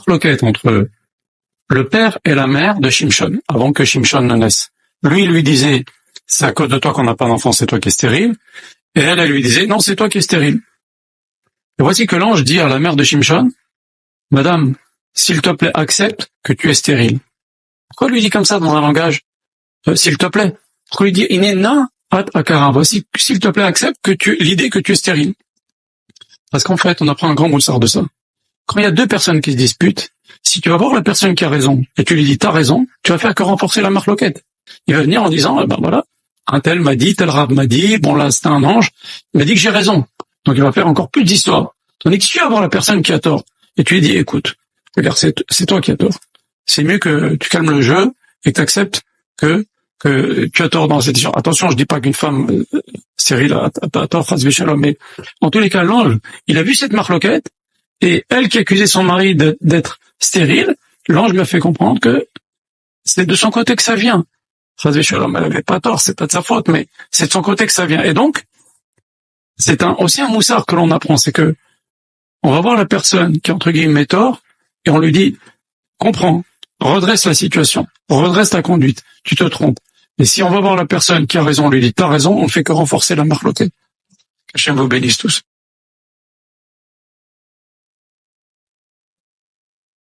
marloquette entre le père et la mère de Shimshon, avant que Shimshon ne naisse. Lui, il lui disait, c'est à cause de toi qu'on n'a pas d'enfant, c'est toi qui es stérile. Et elle lui disait, non, c'est toi qui es stérile. Et voici que l'ange dit à la mère de Shimshon, Madame, s'il te plaît, accepte que tu es stérile. Pourquoi lui dit comme ça dans un langage, s'il te plaît? Pourquoi lui dit, Inena at akara, voici, s'il te plaît, accepte l'idée que tu es stérile. Parce qu'en fait, on apprend un grand moussard de ça. Quand il y a deux personnes qui se disputent, si tu vas voir la personne qui a raison, et tu lui dis, t'as raison, tu vas faire que renforcer la marloquette. Il va venir en disant, eh ben voilà, un tel m'a dit, tel rab m'a dit, bon là, c'était un ange, il m'a dit que j'ai raison. Donc il va faire encore plus d'histoire. Tandis que si tu vas voir la personne qui a tort, et tu lui dis, écoute, regarde, c'est toi qui as tort. C'est mieux que tu calmes le jeu, et que tu acceptes que tu as tort dans cette histoire. Attention, je dis pas qu'une femme stérile a tort, chas v'shalom, mais en tous les cas, l'ange, il a vu cette marloquette, et elle qui accusait son mari d'être stérile, l'ange lui a fait comprendre que c'est de son côté que ça vient. Chas v'shalom, elle avait pas tort, c'est pas de sa faute, mais c'est de son côté que ça vient. Et donc, c'est aussi un moussard que l'on apprend, c'est que on va voir la personne qui, entre guillemets, tort, et on lui dit, comprends, redresse la situation, redresse ta conduite, tu te trompes. Et si on va voir la personne qui a raison, on lui dit, t'as raison, on ne fait que renforcer la marloquette. Que Hachem vous bénisse tous.